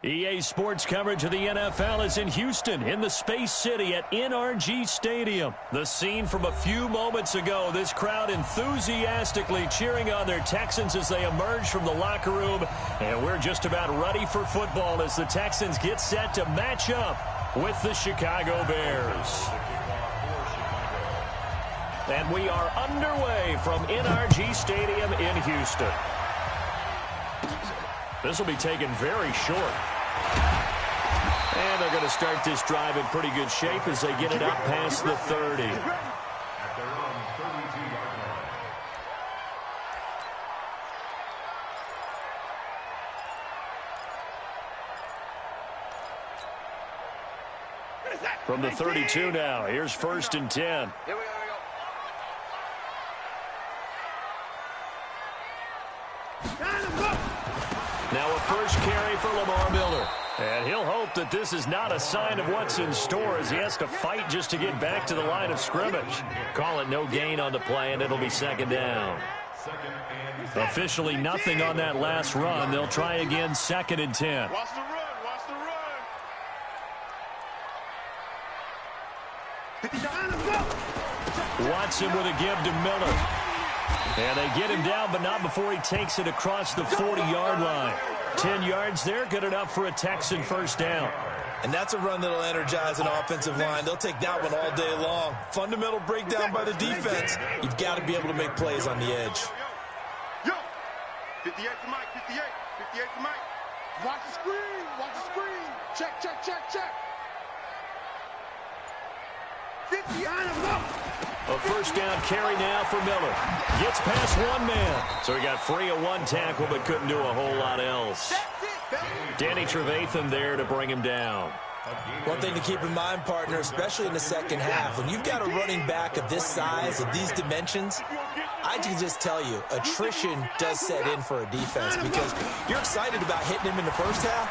EA Sports coverage of the NFL is in Houston, in the Space City at NRG Stadium. The scene from a few moments ago, this crowd enthusiastically cheering on their Texans as they emerge from the locker room. And we're just about ready for football as the Texans get set to match up with the Chicago Bears. And we are underway from NRG Stadium in Houston. This will be taken very short. And they're going to start this drive in pretty good shape as they get it up past the 30. From the 32 now, here's 1st and 10. Now a first carry for Lamar Miller. And he'll hope that this is not a sign of what's in store as he has to fight just to get back to the line of scrimmage. Call it no gain on the play, and it'll be 2nd down. Officially nothing on that last run. They'll try again 2nd and 10. Watch the run. Watch the run. Watson with a give to Miller. And they get him down, but not before he takes it across the 40-yard line. 10 yards there, good enough for a Texan first down. And that's a run that'll energize an offensive line. They'll take that one all day long. Fundamental breakdown by the defense. You've got to be able to make plays on the edge. Yo, 58 to Mike, 58 to Mike. Watch the screen, watch the screen. Check, check, check, check. 50 on him, go. A first down carry now for Miller. Gets past one man. So he got free of one tackle but couldn't do a whole lot else. Danny Trevathan there to bring him down. One thing to keep in mind, partner, especially in the second half, when you've got a running back of this size, of these dimensions, I can just tell you, attrition does set in for a defense because you're excited about hitting him in the first half.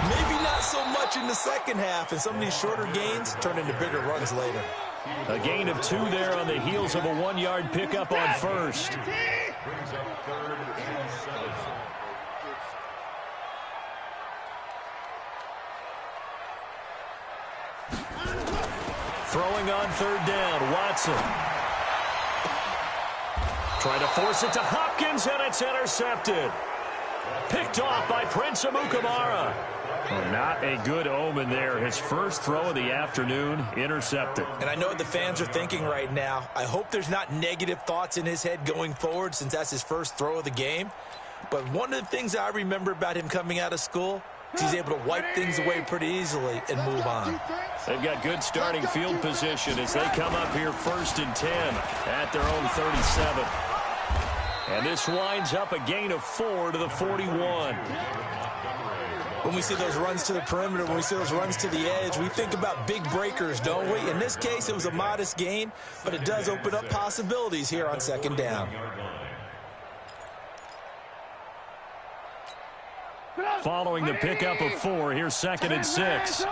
Maybe not so much in the second half, and some of these shorter gains turn into bigger runs later. A gain of 2 there on the heels of a 1-yard pickup on first. Throwing on 3rd down, Watson. Trying to force it to Hopkins, and it's intercepted. Picked off by Prince Amukamara. Well, not a good omen there. His first throw of the afternoon, intercepted. And I know what the fans are thinking right now. I hope there's not negative thoughts in his head going forward since that's his first throw of the game. But one of the things I remember about him coming out of school is he's able to wipe things away pretty easily and move on. They've got good starting field position as they come up here 1st and 10 at their own 37. And this winds up a gain of 4 to the 41. When we see those runs to the perimeter, when we see those runs to the edge, we think about big breakers, don't we? In this case, it was a modest gain, but it does open up possibilities here on 2nd down. Following the pickup of 4, here's 2nd and 6.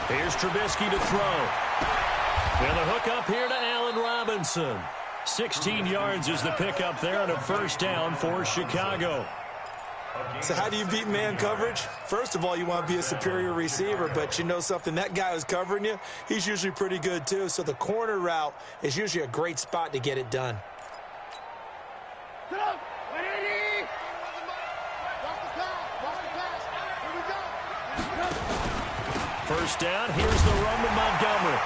Here's Trubisky to throw. And the hook up here to Allen Robinson. 16 yards is the pickup there and a first down for Chicago. So how do you beat man coverage? First of all, you want to be a superior receiver, but you know something, that guy who's covering you, he's usually pretty good too. So the corner route is usually a great spot to get it done. First down, here's the run to Montgomery.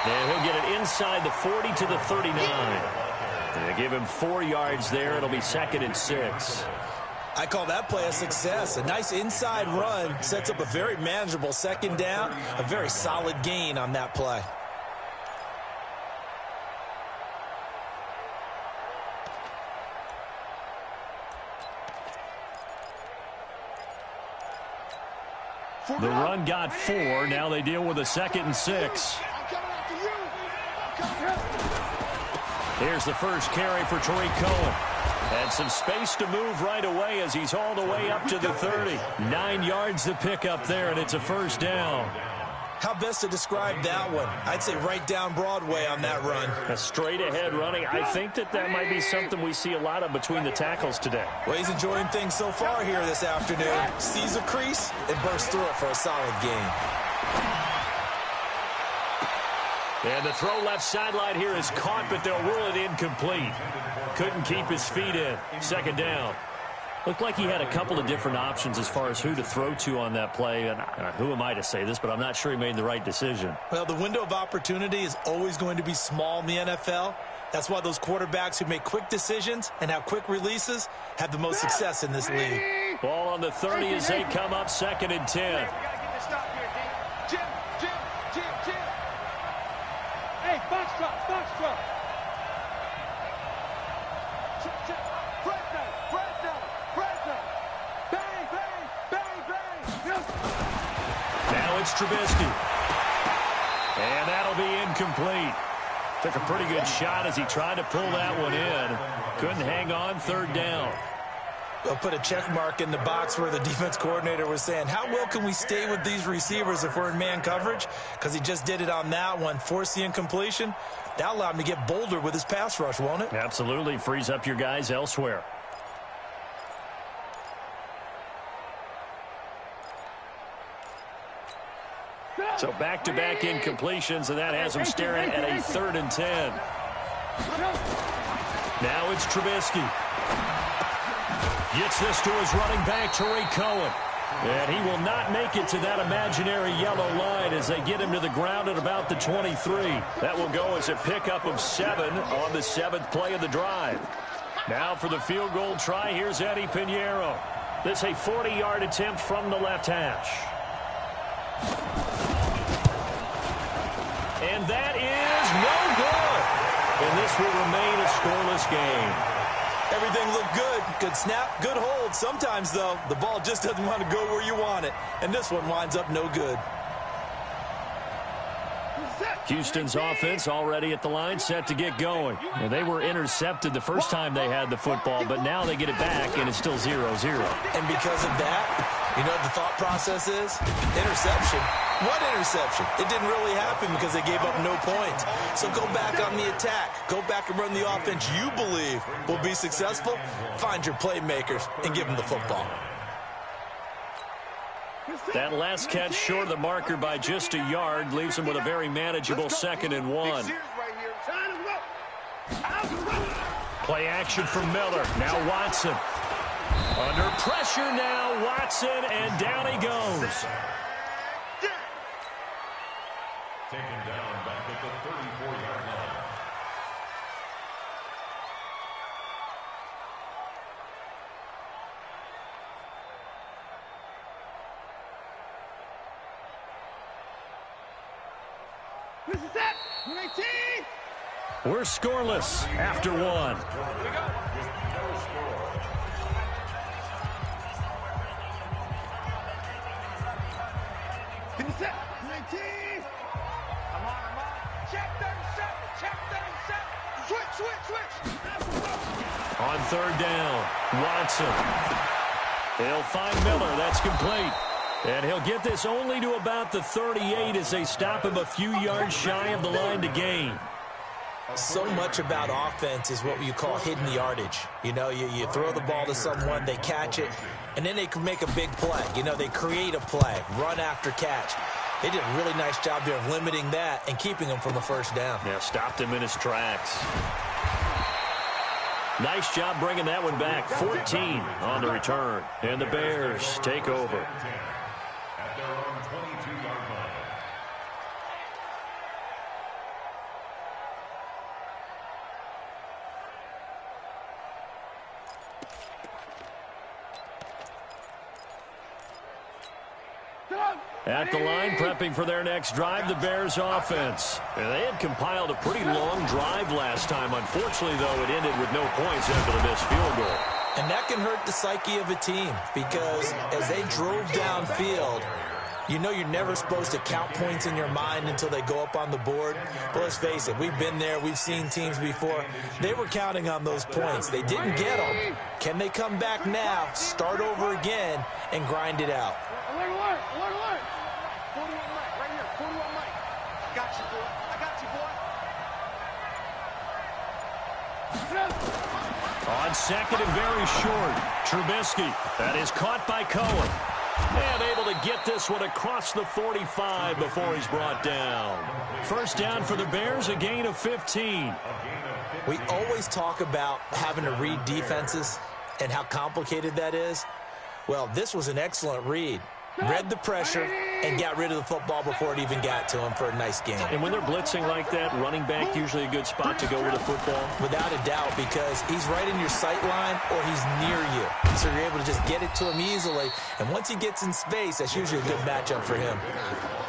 And he'll get it inside the 40 to the 39. They give him 4 yards there. It'll be 2nd and 6. I call that play a success. A nice inside run sets up a very manageable 2nd down. A very solid gain on that play. The run got 4. Now they deal with a 2nd and 6. Here's the first carry for Tariq Cohen. And some space to move right away as he's all the way up to the 30. 9 yards to pick up there, and it's a first down. How best to describe that one? I'd say right down Broadway on that run. A straight-ahead running. I think that might be something we see a lot of between the tackles today. Well, he's enjoying things so far here this afternoon. Sees a crease and bursts through it for a solid gain. And the throw left sideline here is caught, but they'll rule it incomplete. Couldn't keep his feet in. Second down. Looked like he had a couple of different options as far as who to throw to on that play. And who am I to say this, but I'm not sure he made the right decision. Well, the window of opportunity is always going to be small in the NFL. That's why those quarterbacks who make quick decisions and have quick releases have the most success in this league. Ball on the 30 as they come up 2nd and 10. Hey, box drop. Now it's Trubisky. And that'll be incomplete. Took a pretty good shot as he tried to pull that one in. Couldn't hang on. 3rd down. They'll put a check mark in the box where the defense coordinator was saying, how well can we stay with these receivers if we're in man coverage? Because he just did it on that one. Force the incompletion. That'll allow him to get bolder with his pass rush, won't it? Absolutely. Frees up your guys elsewhere. So back-to-back incompletions, and that has him staring at a 3rd and 10. Now it's Trubisky. Gets this to his running back, Tariq Cohen. And he will not make it to that imaginary yellow line as they get him to the ground at about the 23. That will go as a pickup of 7 on the 7th play of the drive. Now for the field goal try, here's Eddie Pinheiro. This a 40-yard attempt from the left hash. And that is no good. And this will remain a scoreless game. Everything looked good. Good snap, good hold. Sometimes, though, the ball just doesn't want to go where you want it. And this one winds up no good. Houston's offense already at the line, set to get going. Well, they were intercepted the first time they had the football, but now they get it back, and it's still 0-0. And because of that, you know what the thought process is? Interception. What interception? It didn't really happen because they gave up no points. So go back on the attack. Go back and run the offense you believe will be successful. Find your playmakers and give them the football. That last catch short of the marker by just a yard leaves him with a very manageable 2nd and 1. Play action from Miller. Now Watson. Under pressure now, Watson, and down he goes. Taken down back at the 34-yard line. This is it. 19. We're scoreless after 1. Here we go. No score. Finish it. 19. I'm on. Check 37. Check 37. Switch. On 3rd down, Watson. He'll find Miller. That's complete. And he'll get this only to about the 38 as they stop him a few yards shy of the line to gain. So much about offense is what you call hidden yardage. You know, you throw the ball to someone, they catch it, and then they can make a big play. You know, they create a play, run after catch. They did a really nice job there of limiting that and keeping him from a 1st down. Yeah, stopped him in his tracks. Nice job bringing that one back. 14 on the return. And the Bears take over. At their own 22-yard line. At the line, prepping for their next drive, the Bears offense. And they had compiled a pretty long drive last time. Unfortunately, though, it ended with no points after the missed field goal. And that can hurt the psyche of a team because as they drove downfield, you know you're never supposed to count points in your mind until they go up on the board. But let's face it, we've been there. We've seen teams before. They were counting on those points. They didn't get them. Can they come back now, start over again, and grind it out? Alert. 41 Mike, right here. 41 On second and very short, Trubisky. That is caught by Cohen. And able to get this one across the 45 before he's brought down. First down for the Bears, a gain of 15. We always talk about having to read defenses and how complicated that is. Well, this was an excellent read. Read the pressure and got rid of the football before it even got to him for a nice game. And when they're blitzing like that, running back usually a good spot to go with the football? Without a doubt, because he's right in your sight line or he's near you. So you're able to just get it to him easily. And once he gets in space, that's usually a good matchup for him.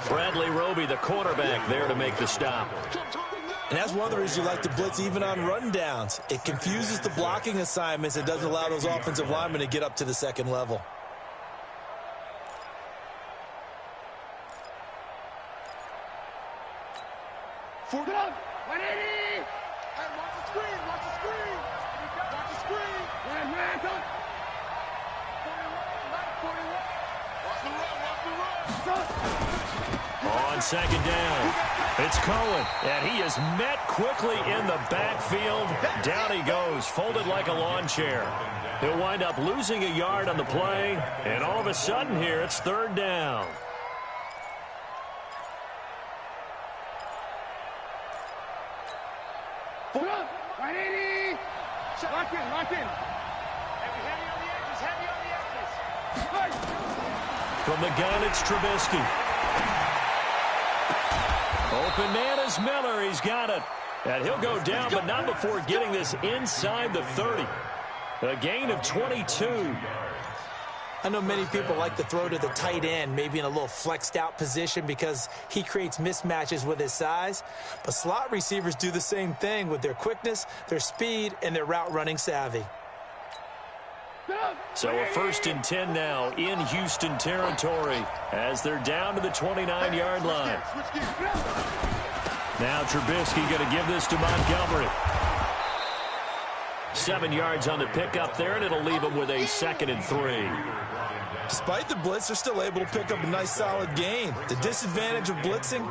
Bradley Roby, the quarterback, there to make the stop. And that's one of the reasons you like to blitz even on rundowns. It confuses the blocking assignments and doesn't allow those offensive linemen to get up to the second level. Fourth down. 180. Hey, watch the screen. Watch the screen. Watch the screen. Man, come. 41. Watch the run. Watch the run. On second down, it's Cohen, and he is met quickly in the backfield. Down he goes, folded like a lawn chair. He'll wind up losing a yard on the play, and all of a sudden here, it's third down. Hold up. 180. Lock in. Lock in. Heavy on the edges. Heavy on the edges. From the gun, it's Trubisky. Open man is Miller. He's got it. And he'll go down, but not before getting this inside the 30. A gain of 22. I know many people like to throw to the tight end, maybe in a little flexed out position because he creates mismatches with his size. But slot receivers do the same thing with their quickness, their speed, and their route running savvy. So a 1st and 10 now in Houston territory as they're down to the 29-yard line. Now Trubisky going to give this to Montgomery. 7 yards on the pickup there, and it'll leave him with a 2nd and 3. Despite the blitz, they're still able to pick up a nice solid gain. The disadvantage of blitzing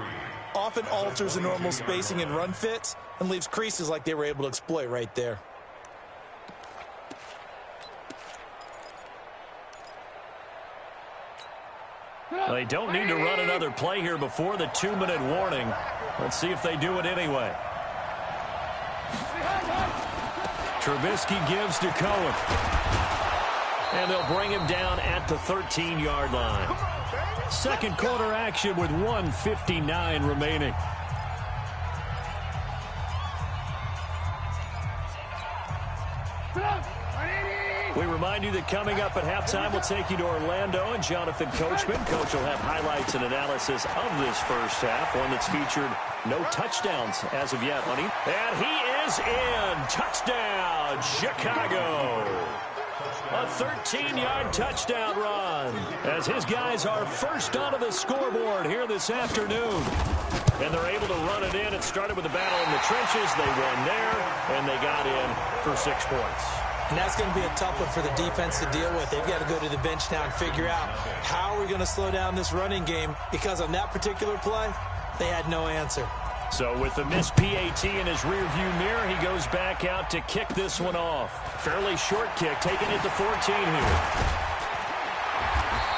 often alters the normal spacing and run fits and leaves creases like they were able to exploit right there. They don't need to run another play here before the 2-minute warning. Let's see if they do it anyway. Trubisky gives to Cohen. And they'll bring him down at the 13-yard line. Second quarter action with 1:59 remaining. We remind you that coming up at halftime, we'll take you to Orlando and Jonathan Coachman. Coach will have highlights and analysis of this first half, one that's featured no touchdowns as of yet, honey. And he is in. Touchdown, Chicago. A 13-yard touchdown run as his guys are first onto the scoreboard here this afternoon. And they're able to run it in. It started with a battle in the trenches. They won there, and they got in for 6 points. And that's going to be a tough one for the defense to deal with. They've got to go to the bench now and figure out how are we going to slow down this running game, because on that particular play, they had no answer. So with the missed PAT in his rearview mirror, he goes back out to kick this one off. Fairly short kick, taking it to 14 here.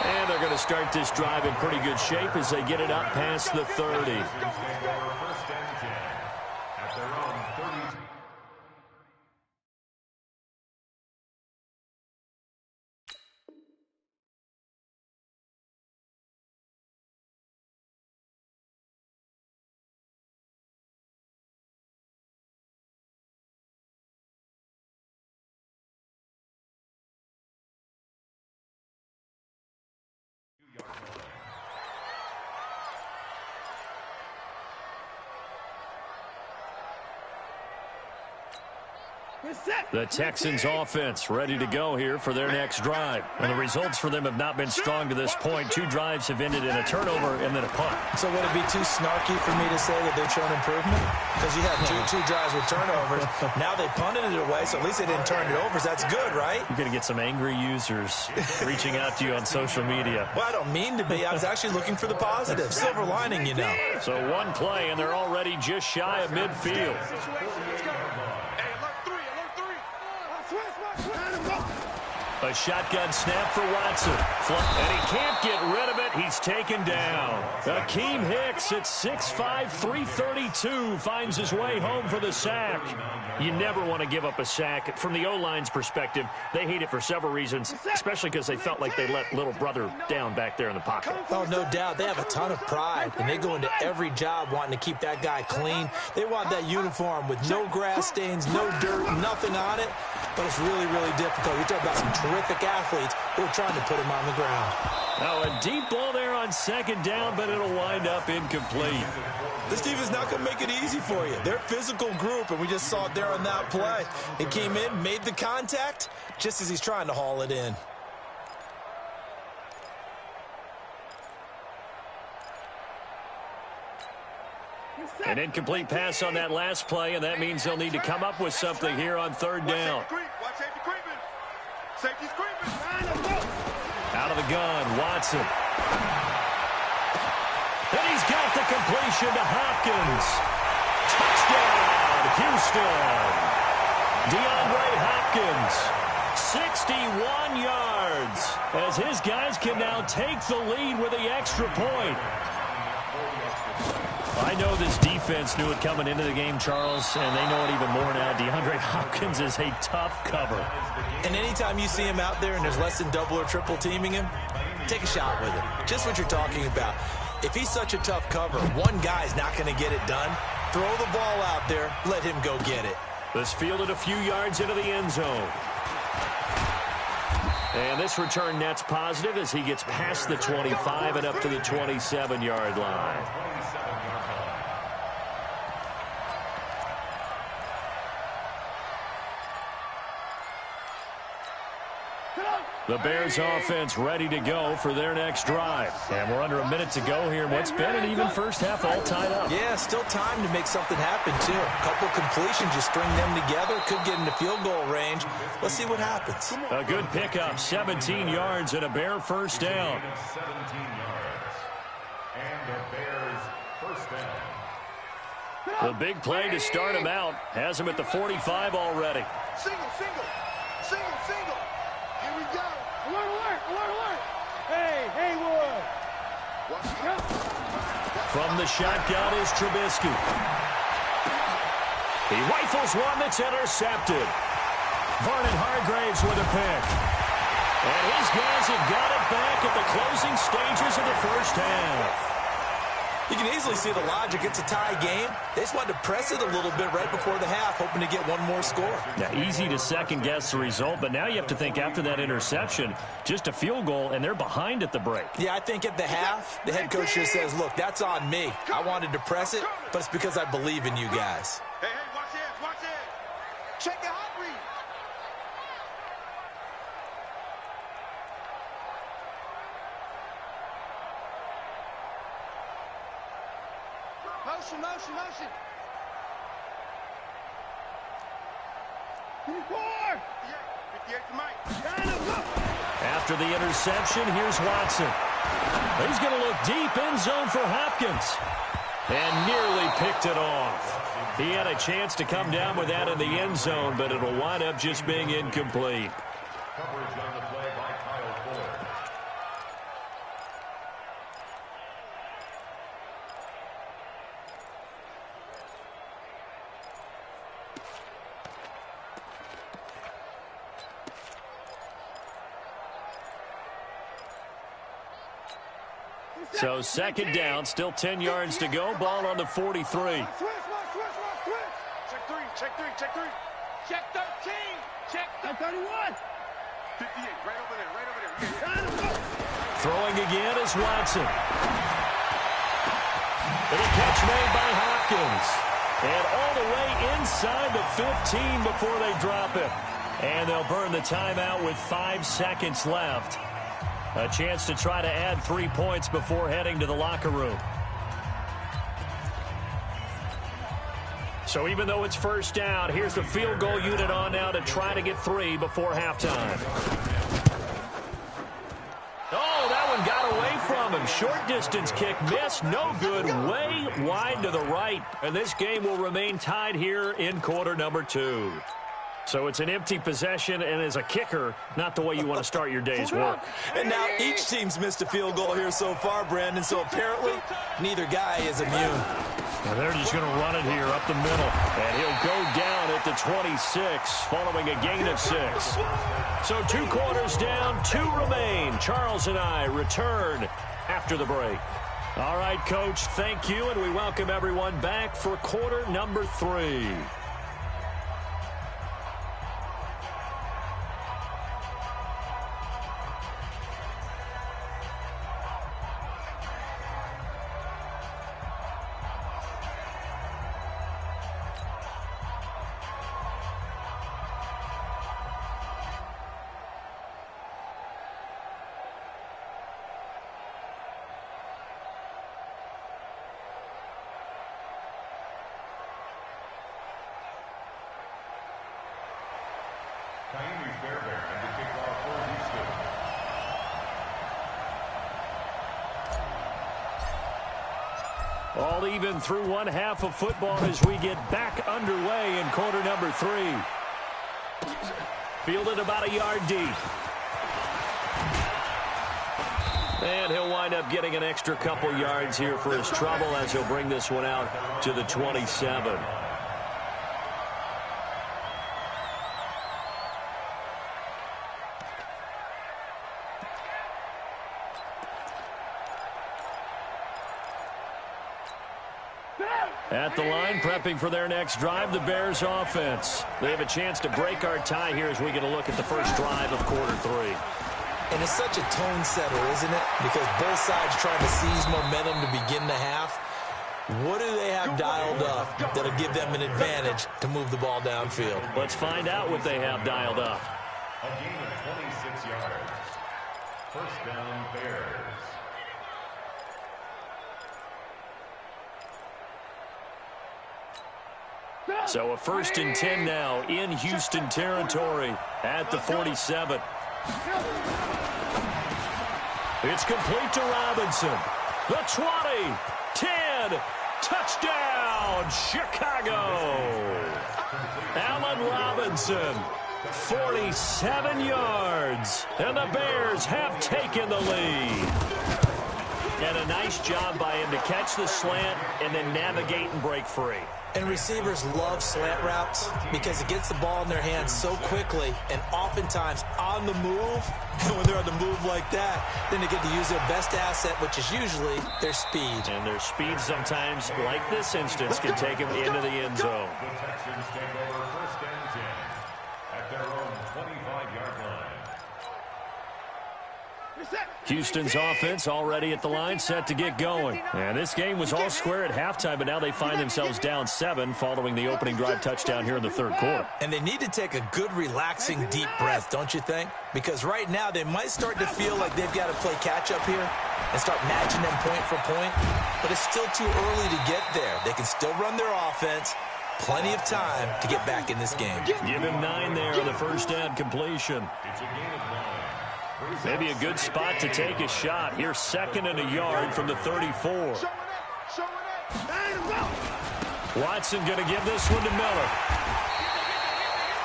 And they're going to start this drive in pretty good shape as they get it up past the 30. The Texans offense ready to go here for their next drive. And the results for them have not been strong to this point. 2 drives have ended in a turnover and then a punt. So would it be too snarky for me to say that they've shown improvement? Because you had two drives with turnovers. Now they punted it away, so at least they didn't turn it over. So that's good, right? You're going to get some angry users reaching out to you on social media. Well, I don't mean to be. I was actually looking for the positive. Silver lining, you know. So one play, and they're already just shy of midfield. Hey, alert 3. A shotgun snap for Watson. And he can't get rid of it. He's taken down. Akeem Hicks at 6'5", 332 finds his way home for the sack. You never want to give up a sack. From the O-line's perspective, they hate it for several reasons, especially because they felt like they let little brother down back there in the pocket. Oh, no doubt. They have a ton of pride, and they go into every job wanting to keep that guy clean. They want that uniform with no grass stains, no dirt, nothing on it. But it's really, really difficult. You're talking about some terrific athletes who are trying to put him on the ground. Now a deep ball there on second down, but it'll wind up incomplete. This team is not going to make it easy for you. They're a physical group, and we just saw it there on that play. He came in, made the contact, just as he's trying to haul it in. An incomplete pass on that last play, and that means they'll need to come up with something here on third down. Watch safety creeping. Safety's creeping. Out of the gun, Watson. And he's got the completion to Hopkins. Touchdown, Houston. DeAndre Hopkins, 61 yards, as his guys can now take the lead with the extra point. I know this defense knew it coming into the game, Charles, and they know it even more now. DeAndre Hopkins is a tough cover. And anytime you see him out there and there's less than double or triple teaming him, take a shot with him. Just what you're talking about. If he's such a tough cover, one guy's not going to get it done. Throw the ball out there. Let him go get it. This fielded a few yards into the end zone. And this return net's positive as he gets past the 25 and up to the 27-yard line. The Bears offense ready to go for their next drive. And we're under a minute to go here in what's been an even first half all tied up. Yeah, still time to make something happen, too. A couple completions, you string them together, could get into field goal range. Let's see what happens. A good pickup, 17 yards and a Bear first down. 17 yards. And the Bears first down. The big play to start him out has him at the 45 already. Single. Here we go. Alert. Hey, Wood. From the shotgun is Trubisky. He rifles one that's intercepted. Vernon Hargraves with a pick. And his guys have got it back at the closing stages of the first half. You can easily see the logic. It's a tie game. They just wanted to press it a little bit right before the half, hoping to get one more score. Yeah, easy to second-guess the result, but now you have to think after that interception, just a field goal, and they're behind at the break. Yeah, I think at the half, the head coach just says, look, that's on me. I wanted to press it, but it's because I believe in you guys. Hey, watch it. Check the hot read. Motion. 58 to Mike. After the interception, here's Watson. He's going to look deep end zone for Hopkins. And nearly picked it off. He had a chance to come down with that in the end zone, but it'll wind up just being incomplete. Coverage on the play by Kyle Fuller. So second down, still 10 yards to go. Ball on the 43. Check three. Check 13. Check 31. 58, right over there. Throwing again is Watson. And a catch made by Hopkins. And all the way inside the 15 before they drop it. And they'll burn the timeout with 5 seconds left. A chance to try to add 3 points before heading to the locker room. So even though it's first down, here's the field goal unit on now to try to get 3 before halftime. Oh, that one got away from him. Short distance kick missed. No good. Way wide to the right. And this game will remain tied here in quarter number 2. So it's an empty possession, and as a kicker, not the way you want to start your day's work. And now each team's missed a field goal here so far, Brandon, so apparently neither guy is immune. And they're just going to run it here up the middle. And he'll go down at the 26, following a gain of 6. So 2 quarters down, 2 remain. Charles and I return after the break. All right, Coach, thank you, and we welcome everyone back for quarter number 3. All even through one half of football as we get back underway in quarter number 3. Fielded about a yard deep. And he'll wind up getting an extra couple yards here for his trouble as he'll bring this one out to the 27. At the line, prepping for their next drive, the Bears offense. They have a chance to break our tie here as we get a look at the first drive of quarter 3. And it's such a tone setter, isn't it? Because both sides trying to seize momentum to begin the half. What do they have dialed up that'll give them an advantage to move the ball downfield? Let's find out what they have dialed up. A gain of 26 yards. First down, Bears. So a 1st and 10 now in Houston territory at the 47. It's complete to Robinson. The 20, 10, touchdown, Chicago. Allen Robinson, 47 yards, and the Bears have taken the lead. And a nice job by him to catch the slant and then navigate and break free. And receivers love slant routes because it gets the ball in their hands so quickly and oftentimes on the move. And when they're on the move like that, then they get to use their best asset, which is usually their speed. And their speed sometimes, like this instance, can take them into the end zone. The Texans take over 1st and 10 at their own 25-yard line. Houston's offense already at the line, set to get going. And this game was all square at halftime, but now they find themselves down 7 following the opening drive touchdown here in the 3rd quarter. And they need to take a good, relaxing, deep breath, don't you think? Because right now they might start to feel like they've got to play catch-up here and start matching them point for point. But it's still too early to get there. They can still run their offense. Plenty of time to get back in this game. Give him 9 there on the first down completion. It's a gain of 9. Maybe a good spot to take a shot. Here's 2nd and a yard from the 34. Watson going to give this one to Miller.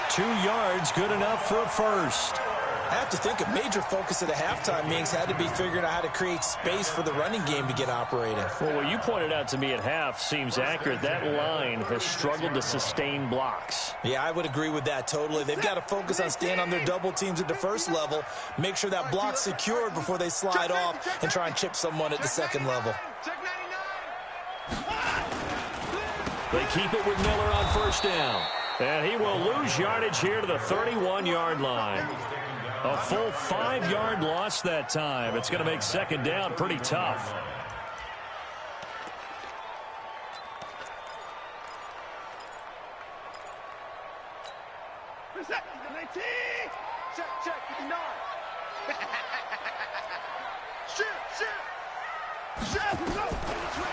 2 yards, good enough for a first. I have to think a major focus of the halftime meetings had to be figuring out how to create space for the running game to get operating. Well, what you pointed out to me at half seems accurate. That line has struggled to sustain blocks. Yeah, I would agree with that totally. They've got to focus on staying on their double teams at the first level, make sure that block's secured before they slide off and try and chip someone at the second level. They keep it with Miller on first down. And he will lose yardage here to the 31-yard line. A full 5-yard loss that time. It's going to make second down pretty tough. Check, 59.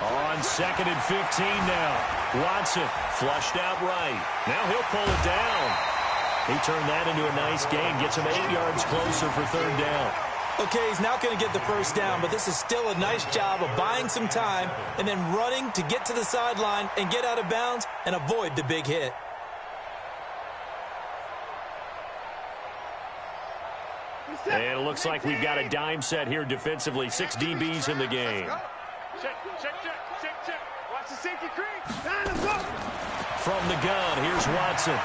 On 2nd and 15 now. Watson flushed out right. Now he'll pull it down. He turned that into a nice gain. Gets him 8 yards closer for 3rd down. Okay, he's not going to get the first down, but this is still a nice job of buying some time and then running to get to the sideline and get out of bounds and avoid the big hit. And it looks like we've got a dime set here defensively. 6 DBs in the game. Check. Watch the safety creep. From the gun, here's Watson.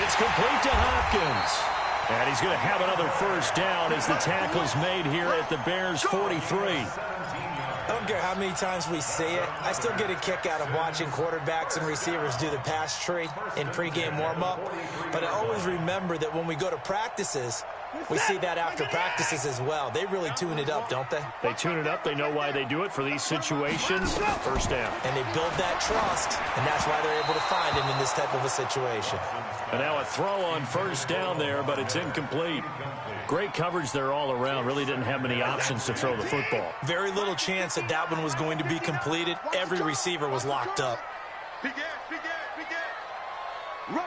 It's complete to Hopkins. And he's going to have another first down as the tackle's made here at the Bears' 43. I don't care how many times we see it. I still get a kick out of watching quarterbacks and receivers do the pass tree in pregame warm-up. But I always remember that when we go to practices, we see that after practices as well. They really tune it up, don't they? They tune it up. They know why they do it for these situations. First down. And they build that trust, and that's why they're able to find him in this type of a situation. And now a throw on first down there, but it's incomplete. Great coverage there all around. Really didn't have many options to throw the football. Very little chance that that one was going to be completed. Every receiver was locked up. Big ass. Rush.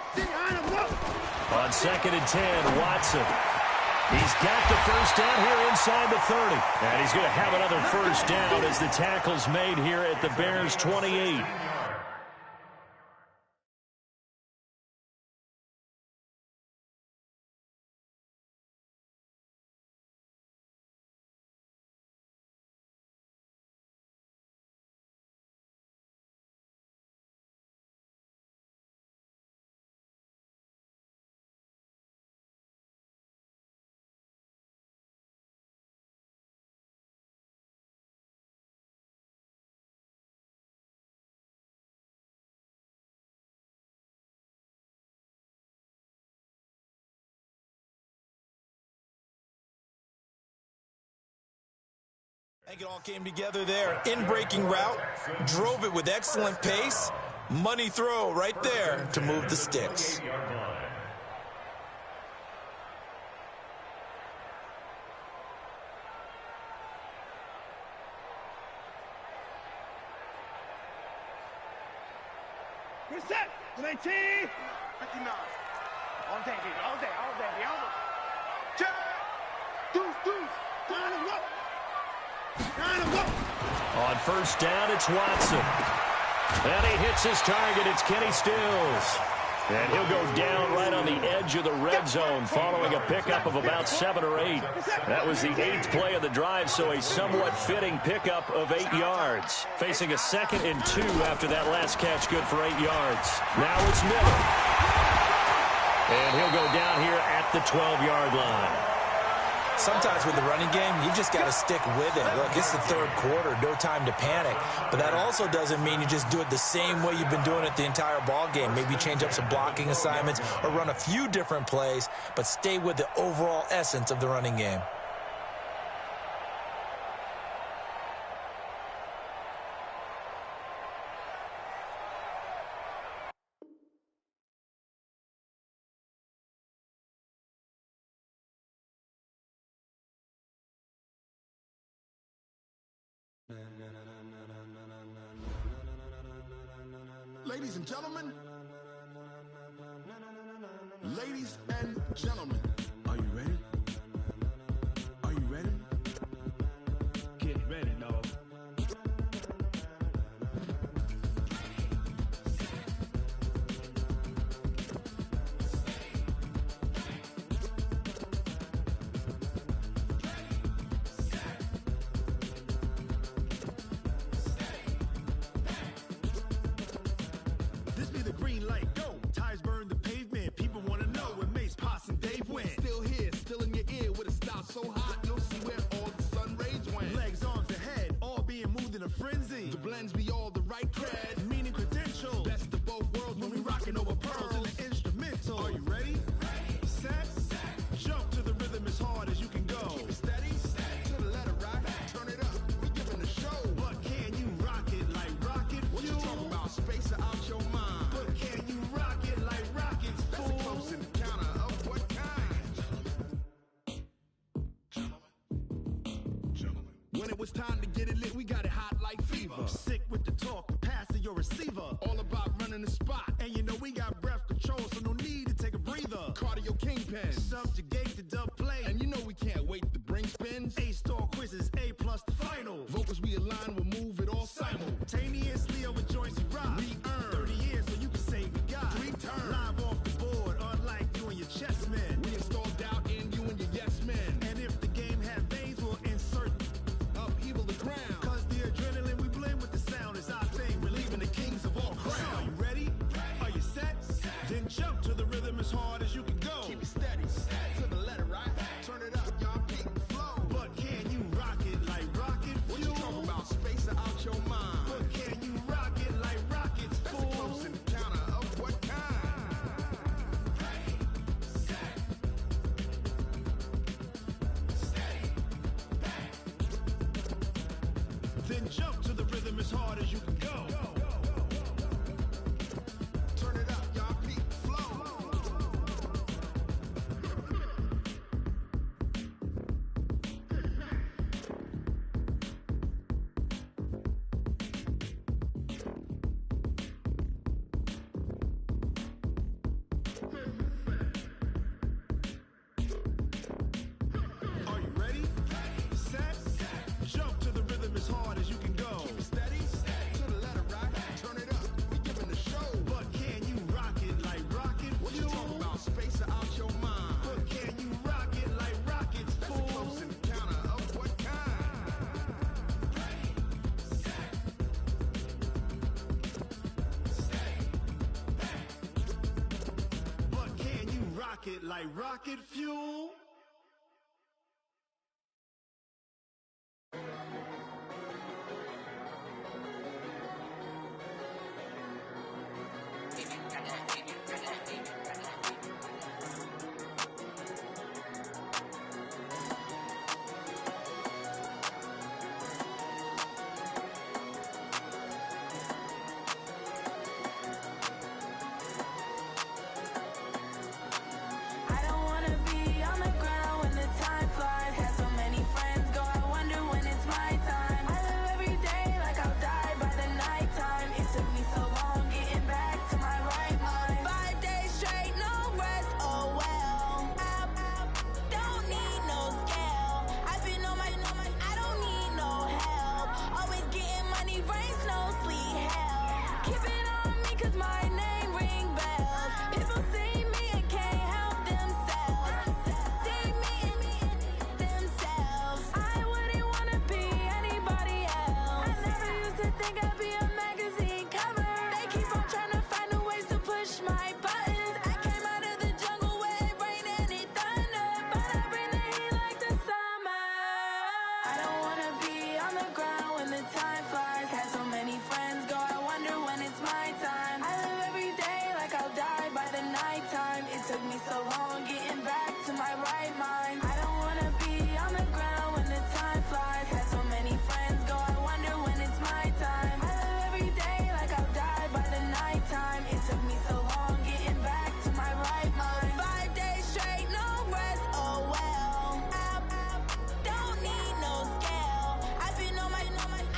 On 2nd and 10, Watson. He's got the first down here inside the 30. And he's going to have another first down as the tackle's made here at the Bears' 28. I think it all came together there. In-breaking route, drove it with excellent pace. Money throw right there to move the sticks. We're set. 19. 59. All day. Check. Deuce. On first down, it's Watson. And he hits his target. It's Kenny Stills. And he'll go down right on the edge of the red zone following a pickup of about 7 or 8. That was the 8th play of the drive, so a somewhat fitting pickup of 8 yards. Facing a 2nd and 2 after that last catch, good for 8 yards. Now it's Miller. And he'll go down here at the 12-yard line. Sometimes with the running game, you just got to stick with it. Look, it's the 3rd quarter, no time to panic. But that also doesn't mean you just do it the same way you've been doing it the entire ball game. Maybe change up some blocking assignments or run a few different plays, but stay with the overall essence of the running game. Ladies and gentlemen, are you ready? Are you ready? Get ready, dog. This be the green light, go. Tires burn the pavement. People want to know when Mace, Potts, and Dave went. Still here, still in your ear with a style so hot, you'll see where all the sun rays went. Legs, arms, and head, all being moved in a frenzy. The blends be all the right cred, meaning credentials. Best of both worlds when we rocking over pearls in the instrumental. Are you ready? Set. Jump to the rhythm as hard as you can go. Keep it steady, to the letter right. Turn it up, we giving the show. But can you rock it like rocket fuel? What you talking about? Space out your mind. But can you rock it like rockets, fool? That's a close encounter of what kind? Gentlemen. When it was time to get it lit, we got it hot like fever. Sick with the talk, passing your receiver. All about running the spot. And you know we got breath control, so no need to take a breather. Cardio kingpin, subjugate the dub play. And you know we can't wait to bring spins. A-star quizzes, A+ the final. Vocals we align, we'll move it all simultaneously over joints we rock. We earn 30 years, so you can say we got 3 turns. Live off the board, unlike you and your chess men. We installed doubt in you and your yes men. Jump to the rhythm as hard as you can go. Turn it up, y'all. Beat flow. Are you ready? Set. Jump to the rhythm as hard as you can go. Keep it steady. To the letter, right? Turn it up. We giving the show. But can you rock it like rocket fuel? What you talking about? Space out your mind. But can you rock it like rockets, fool? That's a close encounter of what kind? But can you rock it like rocket fuel? I don't wanna be on the ground when the time flies. Had so many friends go, I wonder when it's my time. I live every day like I'll die by the nighttime. It took me so long getting back to my right mind. 5 days straight, no rest, oh well. I don't need no scale. I've been on my, I don't need no help. Always getting money, rain, snow, sleet, hell. Keep it on me 'cause my name ring bells. People see me and can't help themselves. See me and themselves. I wouldn't wanna be anybody else. I never used to think I'd be a magazine cover. They keep on trying to find new ways to push my buttons. I came out of the jungle where it rained and it thundered, but I bring the heat like the summer. I don't wanna be on the ground when the time flies. Had so many friends go, I wonder when it's my time. I live every day like I'll die by the nighttime. It took me so long getting back to my right mind. I don't wanna be on the ground when the time flies. Had so many friends go, I wonder when it's my time. I live every day like I'll die by the nighttime. It took me so long getting back to my right mind. 5 days straight, no rest, oh well. I don't need no scale. I've been on my,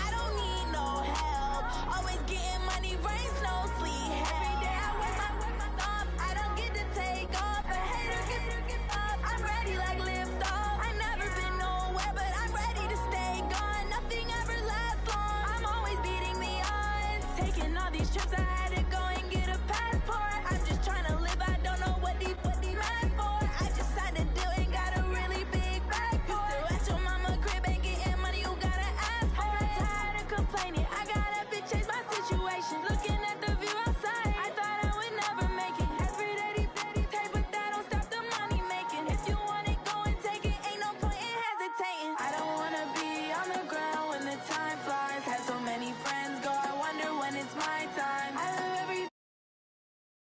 I don't need no help. Always getting money, rain, snow, sleet, hell. Every day I work my thumb. I don't get to take off. A hater get off. I'm ready like lift off. I never been nowhere, but I'm ready to stay gone. Nothing ever lasts long. I'm always beating the odds. Taking all these trips I had